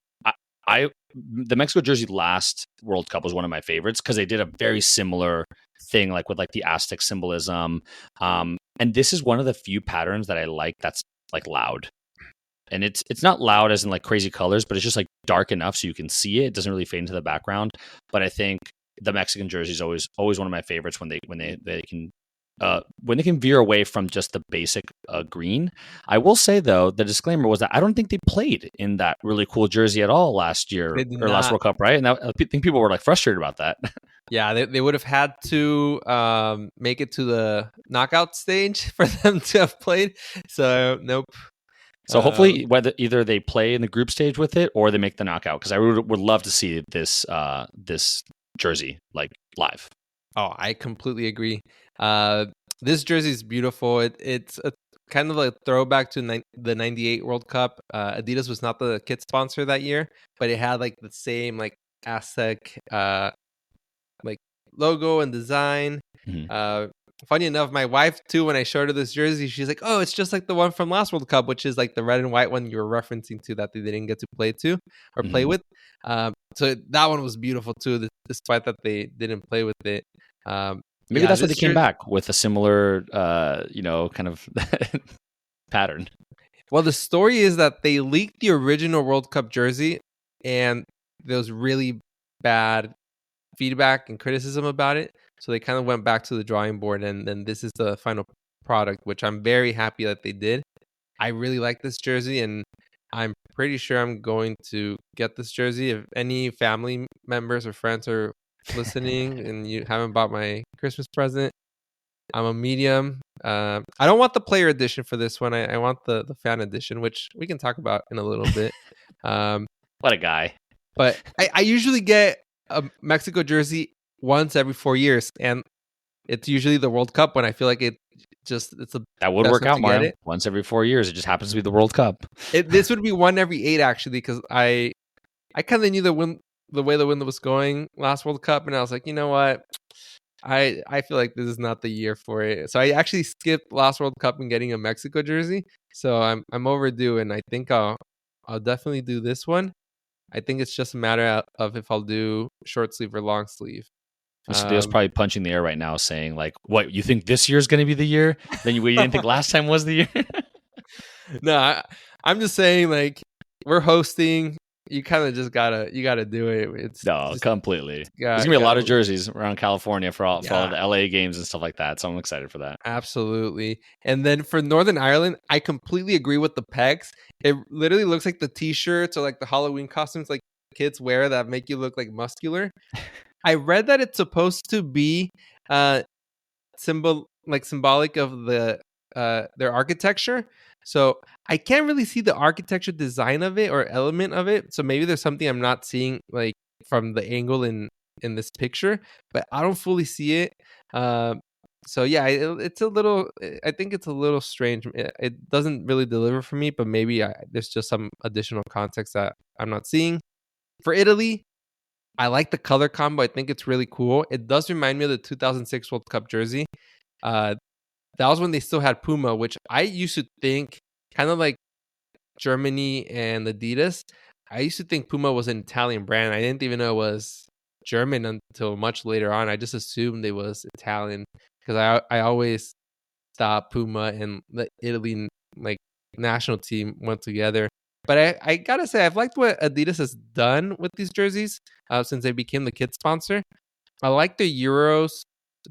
the Mexico jersey last World Cup was one of my favorites because they did a very similar thing, like with like the Aztec symbolism. And this is one of the few patterns that I like that's like loud. And it's not loud as in like crazy colors, but it's just like dark enough so you can see it. It doesn't really fade into the background. But I think the Mexican jersey is always one of my favorites when they can veer away from just the basic green. I will say though, the disclaimer was that I don't think they played in that really cool jersey at all last year or last World Cup, right? And I think people were like frustrated about that. Yeah, they would have had to make it to the knockout stage for them to have played. So nope. So hopefully, whether either they play in the group stage with it or they make the knockout, because I would love to see this jersey like live. Oh, I completely agree. This jersey is beautiful. It's a kind of a throwback to the 98 World Cup. Adidas was not the kit sponsor that year, but it had like the same like Aztec like logo and design. Mm-hmm. Funny enough, my wife too, when I showed her this jersey, she's like, "Oh, it's just like the one from last World Cup, which is like the red and white one you were referencing to that they didn't get to play with." So that one was beautiful too, despite that they didn't play with it. Maybe that's why they came back with a similar, kind of pattern. Well, the story is that they leaked the original World Cup jersey, and there was really bad feedback and criticism about it. So they kind of went back to the drawing board, and then this is the final product, which I'm very happy that they did. I really like this jersey, and I'm pretty sure I'm going to get this jersey. If any family members or friends are listening and you haven't bought my Christmas present, I'm a medium. I don't want the player edition for this one. I want the fan edition, which we can talk about in a little bit. What a guy. But I usually get a Mexico jersey once every 4 years, and it's usually the World Cup when I feel like that would work out, Mario. Once every 4 years, it just happens to be the World Cup. This would be one every 8 actually, because I kind of knew the way the wind was going last World Cup, and I was like, you know what, I feel like this is not the year for it. So I actually skipped last World Cup and getting a Mexico jersey. So I'm overdue, and I think I'll definitely do this one. I think it's just a matter of if I'll do short sleeve or long sleeve. So Leo's probably punching the air right now saying like, what, you think this year's going to be the year? Then you didn't think last time was the year? No, I'm just saying like we're hosting. You kind of just gotta do it. Completely. There's gonna be a lot of jerseys around California for all the LA games and stuff like that. So I'm excited for that. Absolutely. And then for Northern Ireland, I completely agree with the pecs. It literally looks like the t-shirts or like the Halloween costumes like kids wear that make you look like muscular. I read that it's supposed to be symbolic of the their architecture. So I can't really see the architecture design of it or element of it. So maybe there's something I'm not seeing like from the angle in this picture, but I don't fully see it. So yeah, it's a little. I think it's a little strange. It doesn't really deliver for me, but maybe there's just some additional context that I'm not seeing. For Italy, I like the color combo. I think it's really cool. It does remind me of the 2006 World Cup jersey. That was when they still had Puma, which I used to think kind of like Germany and Adidas. I used to think Puma was an Italian brand. I didn't even know it was German until much later on. I just assumed it was Italian because I always thought Puma and the Italy like national team went together. But I gotta say, I've liked what Adidas has done with these jerseys since they became the kit sponsor. I like the Euros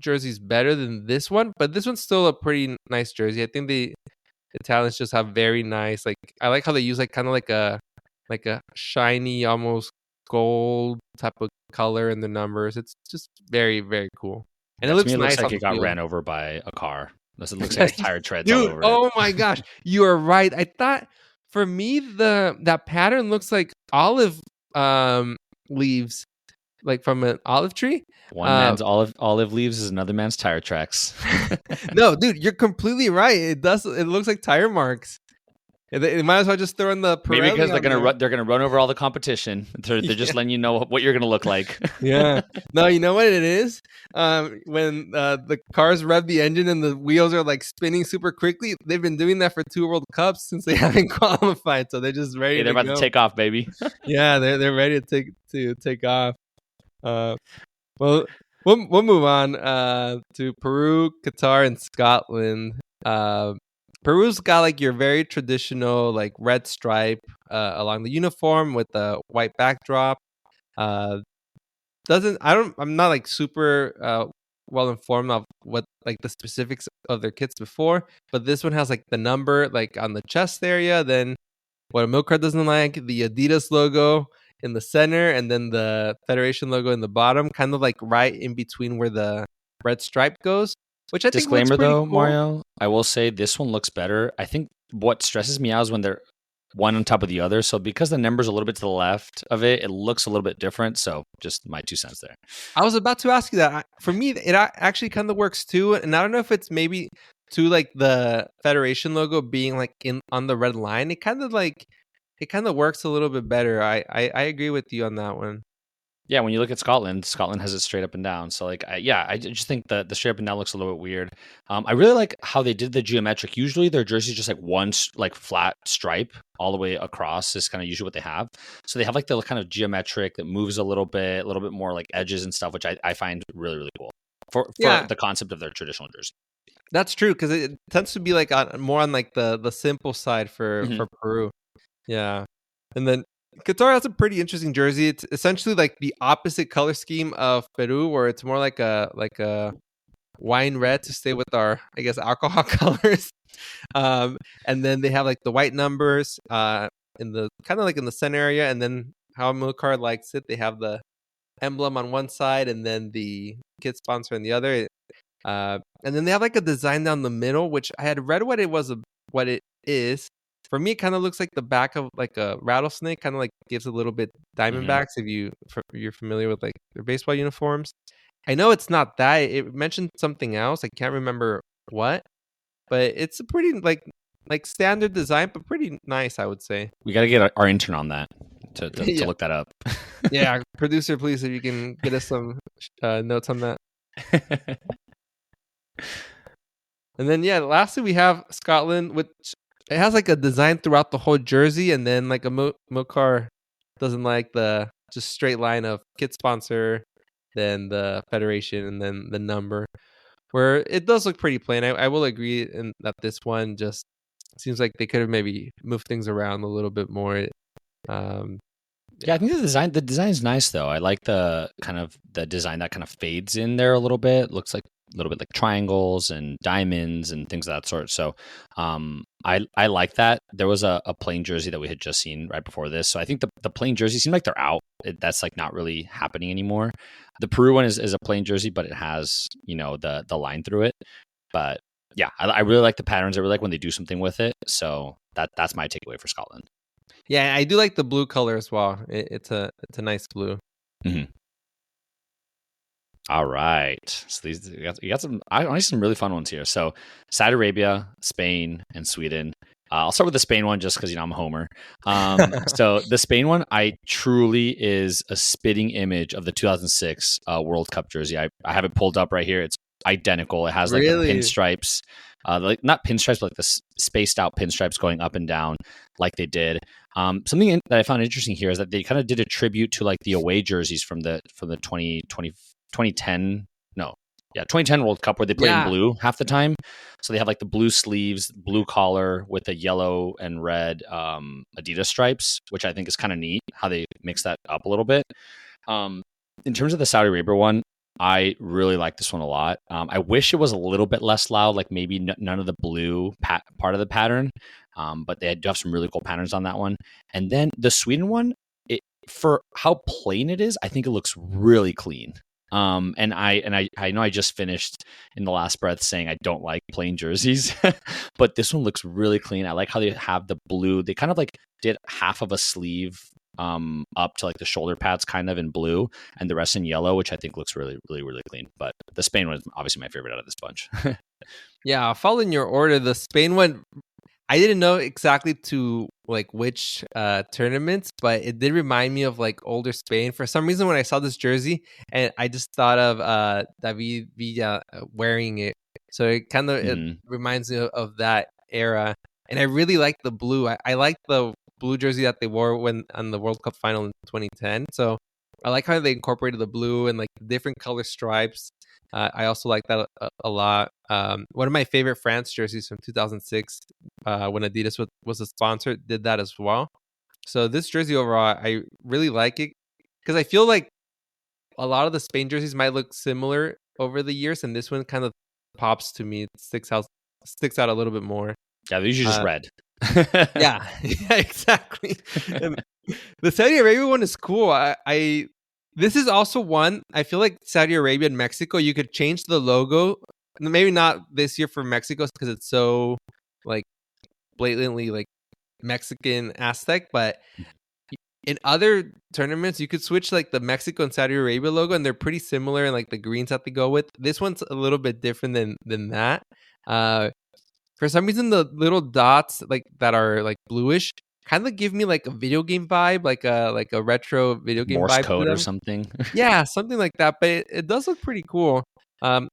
jerseys better than this one, but this one's still a pretty nice jersey. I think the Italians just have very nice, like I like how they use like kind of like a shiny, almost gold type of color in the numbers. It's just very, very cool. And Yeah, it to looks me, it looks nice like on it the got field. ran over by a car. It looks like tire treads all Dude, over oh it. my gosh, you are right. I thought for me that pattern looks like olive leaves, like from an olive tree. One man's olive leaves is another man's tire tracks. No, dude, you're completely right. It does. It looks like tire marks. They might as well just throw in the Pirelli. Maybe because on there. they're gonna run over all the competition. They're just letting you know what you're gonna look like. Yeah. No, you know what it is? When the cars rev the engine and the wheels are like spinning super quickly, they've been doing that for 2 World Cups since they haven't qualified. So they're just ready. Hey, they're about go. to take off, baby. Yeah, they're ready to take off. Well, we'll move on to Peru, Qatar, and Scotland. Peru's got like your very traditional like red stripe along the uniform with the white backdrop. I'm not like super well informed of what like the specifics of their kits before, but this one has like the number like on the chest area. Then what Amilcar doesn't like, the Adidas logo in the center, and then the Federation logo in the bottom, kind of like right in between where the red stripe goes. Which I think looks Disclaimer pretty though, cool. Mario, I will say this one looks better. I think what stresses me out is when they're one on top of the other. So because the number's a little bit to the left of it, it looks a little bit different. So just my 2 cents there. I was about to ask you that. For me, it actually kind of works too. And I don't know if it's maybe to like the Federation logo being like on the red line. It kind of works a little bit better. I agree with you on that one. Yeah, when you look at Scotland has it straight up and down. So like, I just think the straight up and down looks a little bit weird. I really like how they did the geometric. Usually their jerseys just like one like flat stripe all the way across is kind of usually what they have. So they have like the kind of geometric that moves a little bit more like edges and stuff, which I find really, really cool for the concept of their traditional jersey. That's true because it tends to be like more on like the simple side for Peru. Yeah, and then Qatar has a pretty interesting jersey. It's essentially like the opposite color scheme of Peru, where it's more like a wine red to stay with our, I guess, alcohol colors. And then they have like the white numbers in the kind of like in the center area, and then how Amilcar likes it, they have the emblem on one side and then the kit sponsor on the other. And then they have like a design down the middle, which I had read what it is. For me, it kind of looks like the back of like a rattlesnake, kind of like gives a little bit Diamondbacks if you're familiar with like their baseball uniforms. I know it's not that. It mentioned something else. I can't remember what, but it's a pretty like standard design, but pretty nice, I would say. We got to get our intern on that to look that up. Yeah, producer, please, if you can get us some notes on that. And then lastly we have Scotland, which it has like a design throughout the whole jersey, and then like Amilcar doesn't like the just straight line of kit sponsor, then the Federation, and then the number. Where it does look pretty plain. I will agree in that this one just seems like they could have maybe moved things around a little bit more. Yeah, I think the design is nice though. I like the design that kind of fades in there a little bit. Looks like a little bit like triangles and diamonds and things of that sort. So I like that. There was a plain jersey that we had just seen right before this. So I think the plain jerseys seem like they're out that's like not really happening anymore. The Peru one is a plain jersey, but it has, you know, the line through it. But yeah, I really like the patterns. I really like when they do something with it. So that's my takeaway for Scotland. Yeah, I do like the blue color as well. It's a nice blue. Mm-hmm. All right. So you got some really fun ones here. So Saudi Arabia, Spain, and Sweden. I'll start with the Spain one just because, you know, I'm a homer. So the Spain one, I truly is a spitting image of the 2006 World Cup jersey. I have it pulled up right here. It's identical. It has like the pinstripes, like not pinstripes, but like the spaced out pinstripes going up and down like they did. Something that I found interesting here is that they kind of did a tribute to like the away jerseys from the 2010 World Cup, where they play in blue half the time. So they have like the blue sleeves, blue collar with the yellow and red Adidas stripes, which I think is kind of neat how they mix that up a little bit. In terms of the Saudi Arabia one, I really like this one a lot. I wish it was a little bit less loud, like maybe none of the blue part of the pattern, but they do have some really cool patterns on that one. And then the Sweden one, for how plain it is, I think it looks really clean. And I know I just finished in the last breath saying I don't like plain jerseys, but this one looks really clean. I like how they have the blue. They kind of like did half of a sleeve up to like the shoulder pads kind of in blue and the rest in yellow, which I think looks really, really, really clean. But the Spain one is obviously my favorite out of this bunch. Yeah, following your order, the Spain one, I didn't know exactly to like which tournaments, but it did remind me of like older Spain. For some reason, when I saw this jersey, and I just thought of David Villa wearing it, so it kind of it reminds me of that era. And I really like the blue. I like the blue jersey that they wore when on the World Cup final in 2010. So I like how they incorporated the blue and like the different color stripes. I also like that a lot. One of my favorite France jerseys from 2006, when Adidas was a sponsor, did that as well. So this jersey overall, I really like it because I feel like a lot of the Spain jerseys might look similar over the years, and this one kind of pops to me. It sticks out a little bit more. Yeah, these are just red. yeah, exactly. And the Saudi Arabia one is cool. This is also one, I feel like Saudi Arabia and Mexico, you could change the logo. Maybe not this year for Mexico because it's so like blatantly like Mexican Aztec, but in other tournaments, you could switch like the Mexico and Saudi Arabia logo, and they're pretty similar in like the greens that they go with. This one's a little bit different than that. For some reason, the little dots like that are like bluish kind of give me like a video game vibe, like a retro video game Morse vibe code or something. Yeah, something like that. But it does look pretty cool. I'm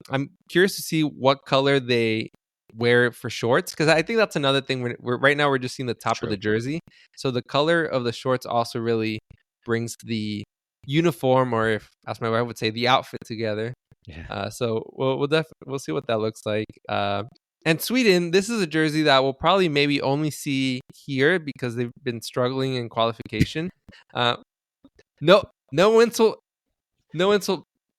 curious to see what color they wear for shorts, because I think that's another thing. Right now we're just seeing the top of the jersey, so the color of the shorts also really brings the uniform, or if, as my wife would say, the outfit together. Yeah. So we'll see what that looks like. And Sweden, this is a jersey that we'll probably maybe only see here because they've been struggling in qualification. No insult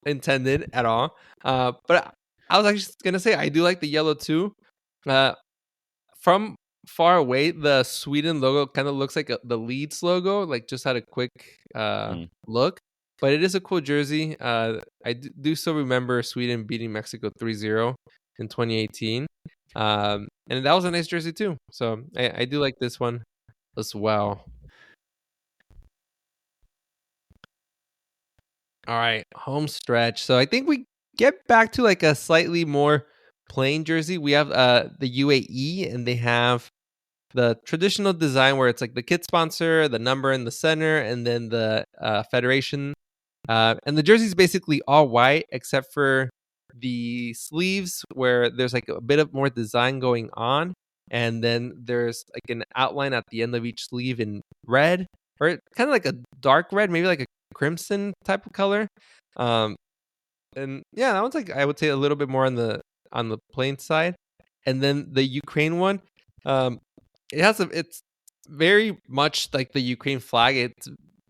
intended at all. But I was actually gonna say I do like the yellow too. From far away, the Sweden logo kind of looks like the Leeds logo, like just had a quick look. But it is a cool jersey. I do still remember Sweden beating Mexico 3-0 in 2018. And that was a nice jersey too. So I do like this one as well. All right, home stretch. So I think we get back to like a slightly more plain jersey. We have the UAE, and they have the traditional design where it's like the kit sponsor, the number in the center, and then the federation. And the jersey is basically all white except for the sleeves where there's like a bit of more design going on. And then there's like an outline at the end of each sleeve in red, or kind of like a dark red, maybe like a crimson type of color. And yeah, that one's like, I would say, a little bit more on the plain side. And then the Ukraine one, it's very much like the Ukraine flag. It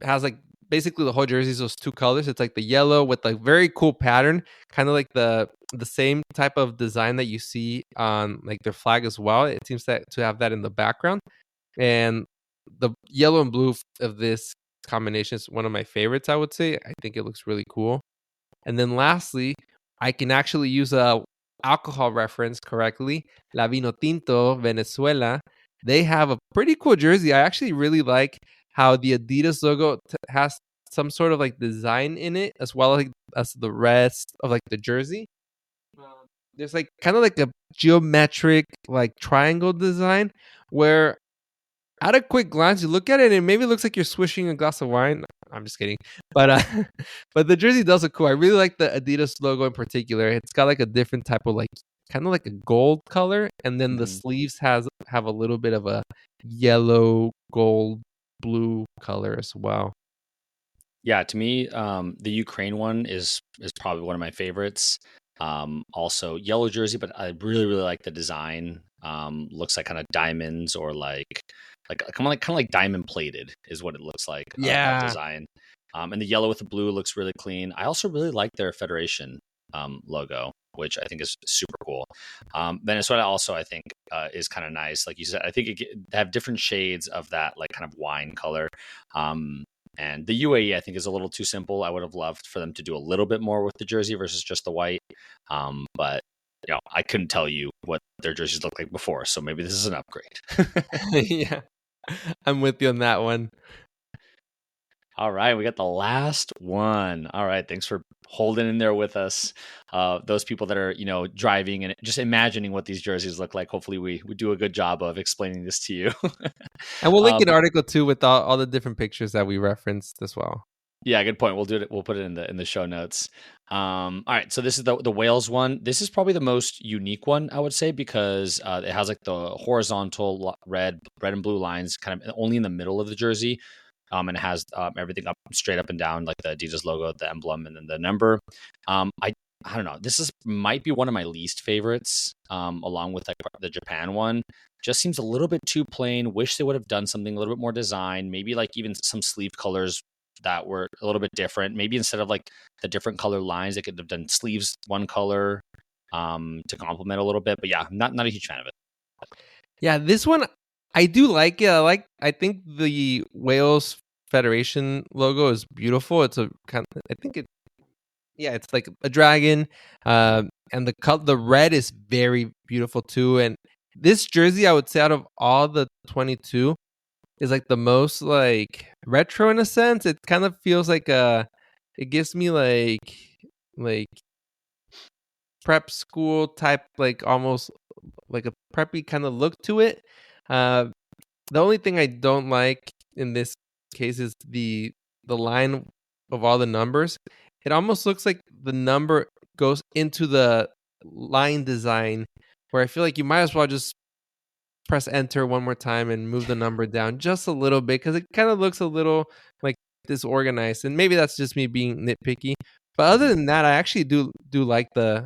has like basically the whole jersey is those two colors. It's like the yellow with like very cool pattern, kind of like the same type of design that you see on like their flag as well. It seems to have that in the background, and the yellow and blue of this combination is one of my favorites, I would say. I think it looks really cool. And then lastly, I can actually use a alcohol reference correctly. La Vino Tinto, Venezuela. They have a pretty cool jersey. I actually really like how the Adidas logo has some sort of like design in it, as well as the rest of like the jersey. There's like kind of like a geometric like triangle design where at a quick glance you look at it and it maybe looks like you're swishing a glass of wine. I'm just kidding. But but the jersey does look cool. I really like the Adidas logo in particular. It's got like a different type of like kind of like a gold color, and then the sleeves have a little bit of a yellow, gold, blue color as well. Yeah, to me, the Ukraine one is probably one of my favorites. Also yellow jersey, but I really like the design. Looks like kind of diamonds or like kind of like diamond plated is what it looks like. That design. And the yellow with the blue looks really clean. I also really like their Federation logo, which I think is super cool. Venezuela also I think is kind of nice. Like you said, I think they have different shades of that like kind of wine color. And the UAE, I think, is a little too simple. I would have loved for them to do a little bit more with the jersey versus just the white. But I couldn't tell you what their jerseys looked like before, so maybe this is an upgrade. Yeah, I'm with you on that one. All right, we got the last one. All right, thanks for holding in there with us. Those people that are, driving and just imagining what these jerseys look like. Hopefully we do a good job of explaining this to you. And we'll link an article too with all the different pictures that we referenced as well. Yeah, good point. We'll do it. We'll put it in the show notes. All right, so this is the Wales one. This is probably the most unique one, I would say, because it has like the horizontal red and blue lines kind of only in the middle of the jersey. And it has everything up straight up and down, like the Adidas logo, the emblem, and then the number. I don't know. This might be one of my least favorites, along with like the Japan one. Just seems a little bit too plain. Wish they would have done something a little bit more design. Maybe like even some sleeve colors that were a little bit different. Maybe instead of like the different color lines, they could have done sleeves one color to complement a little bit. But yeah, not a huge fan of it. Yeah, this one I do like it. I think the Wales Federation logo is beautiful. It's it's like a dragon, and the red is very beautiful too. And this jersey, I would say, out of all the 22, is like the most like retro in a sense. It kind of feels like it gives me like prep school type, like almost like a preppy kind of look to it. The only thing I don't like in this case is the line of all the numbers. It almost looks like the number goes into the line design, where I feel like you might as well just press enter one more time and move the number down just a little bit, because it kind of looks a little like disorganized. And maybe that's just me being nitpicky. But other than that, I actually do like the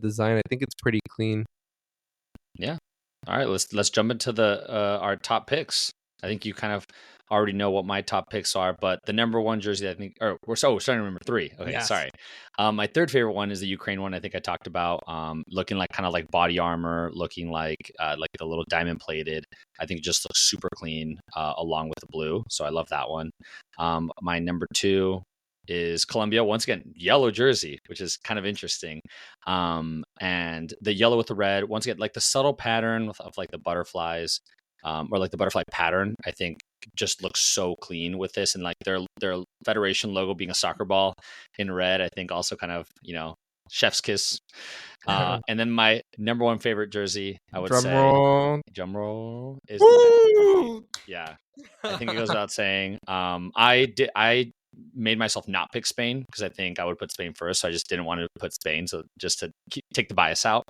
design. I think it's pretty clean. Yeah. All right, let's jump into our top picks. I think you kind of already know what my top picks are, but the number one jersey, I think, or we're starting with number 3. Okay, yes. Sorry. My third favorite one is the Ukraine one. I think I talked about looking like kind of like body armor, looking like the little diamond plated. I think it just looks super clean along with the blue. So I love that one. My number 2 is Colombia. Once again, yellow jersey, which is kind of interesting. And the yellow with the red, once again, like the subtle pattern of like the butterflies, or like the butterfly pattern, I think just looks so clean with this. And like their Federation logo being a soccer ball in red, I think also kind of, chef's kiss. And then my number 1 favorite jersey, I would say, drum roll is yeah. I think it goes without saying. I made myself not pick Spain because I think I would put Spain first. So I just didn't want to put Spain. So just to take the bias out.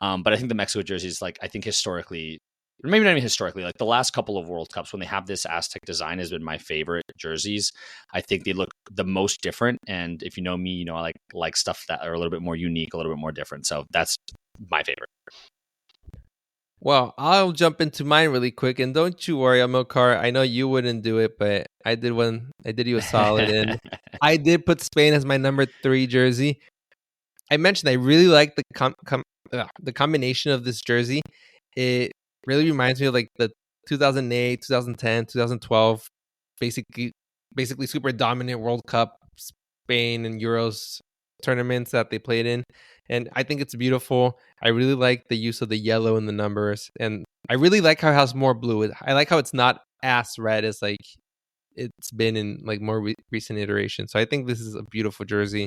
But I think the Mexico jerseys, like, I think historically, maybe not even historically, like the last couple of World Cups when they have this Aztec design has been my favorite jerseys. I think they look the most different. And if you know me, I like stuff that are a little bit more unique, a little bit more different. So that's my favorite. Well, I'll jump into mine really quick, and don't you worry, Amilcar. I know you wouldn't do it, but I did one. I did you a solid, and I did put Spain as my number 3 jersey. I mentioned I really like the combination of this jersey. It really reminds me of like the 2008, 2010, 2012, basically basically super dominant World Cup, Spain and Euros tournaments that they played in. And I think it's beautiful. I really like the use of the yellow in the numbers. And I really like how it has more blue. I like how it's not as red as like it's been in like more recent iterations. So I think this is a beautiful jersey.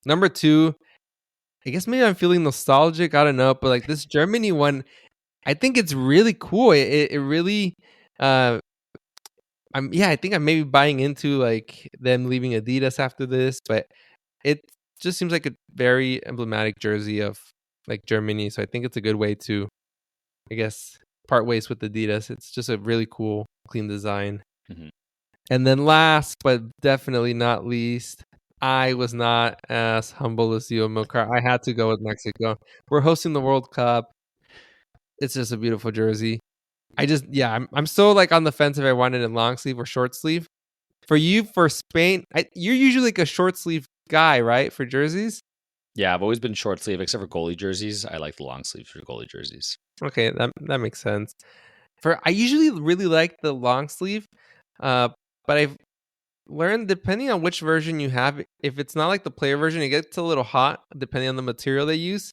Number 2, I guess maybe I'm feeling nostalgic. I don't know. But like this Germany one, I think it's really cool. It really... I think I'm maybe buying into like them leaving Adidas after this, but it just seems like a very emblematic jersey of like Germany. So I think it's a good way to, I guess, part ways with Adidas. It's just a really cool, clean design. Mm-hmm. And then last, but definitely not least, I was not as humble as you, Amilcar. I had to go with Mexico. We're hosting the World Cup. It's just a beautiful jersey. I'm so like on the fence if I want it in long sleeve or short sleeve. For you, for Spain, you're usually like a short sleeve guy, right? For jerseys. Yeah, I've always been short sleeve, except for goalie jerseys. I like the long sleeves for goalie jerseys. Okay, that makes sense. I usually really like the long sleeve, but I've learned depending on which version you have, if it's not like the player version, it gets a little hot depending on the material they use.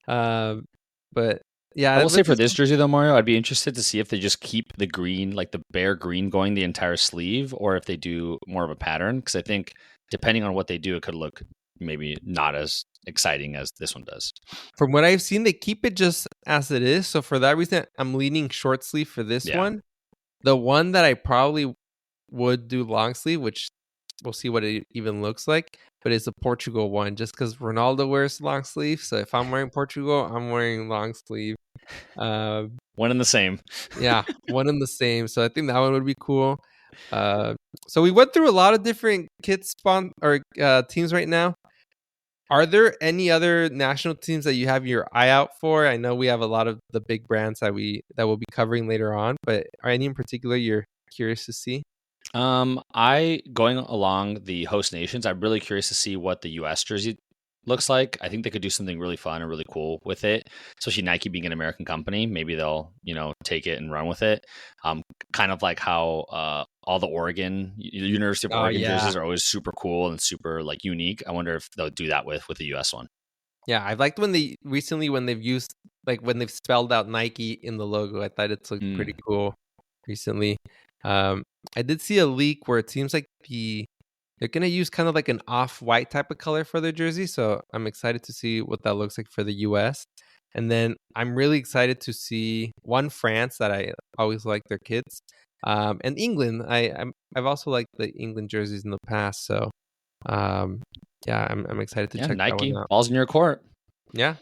But yeah, I will say for this jersey though, Mario, I'd be interested to see if they just keep the green, like the bare green, going the entire sleeve, or if they do more of a pattern. Because I think depending on what they do, it could look maybe not as exciting as this one does. From what I've seen, they keep it just as it is. So for that reason, I'm leaning short sleeve for this one. The one that I probably would do long sleeve, which we'll see what it even looks like, but it's a Portugal one, just because Ronaldo wears long sleeve. So if I'm wearing Portugal, I'm wearing long sleeve. One and the same. Yeah, one and the same. So I think that one would be cool. So we went through a lot of different kit teams right now. Are there any other national teams that you have your eye out for? I know we have a lot of the big brands that we'll be covering later on, but are any in particular you're curious to see? Going along the host nations, I'm really curious to see what the US jersey looks like. I think they could do something really fun and really cool with it, especially Nike being an American company. Maybe they'll, take it and run with it. Kind of like how all the University of Oregon jerseys are always super cool and super like unique. I wonder if they'll do that with the US one. Yeah, I liked when they've used like when they've spelled out Nike in the logo. I thought it's looked pretty cool recently. I did see a leak where it seems like they're going to use kind of like an off-white type of color for their jersey. So I'm excited to see what that looks like for the US. And then I'm really excited to see France that I always like their kits. And England. I've also liked the England jerseys in the past. So I'm excited to check Nike, that one out. Balls in your court. Yeah.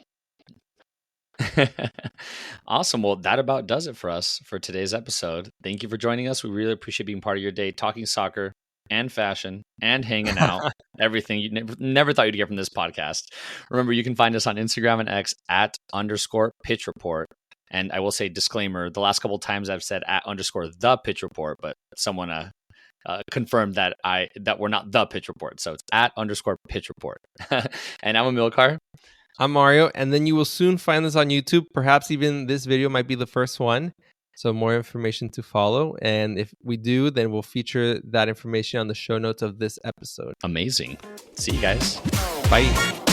Awesome. Well, that about does it for us for today's episode. Thank you for joining us. We really appreciate being part of your day, talking soccer and fashion and hanging out. Everything you never thought you'd get from this podcast. Remember, you can find us on Instagram and X at _pitch report. And I will say disclaimer, the last couple of times I've said at _the pitch report, but someone confirmed that we're not the pitch report. So it's at _pitch report. And I'm Amilcar. I'm Mario, and then you will soon find this on YouTube. Perhaps even this video might be the first one. So more information to follow. And if we do, then we'll feature that information on the show notes of this episode. Amazing. See you guys. Bye.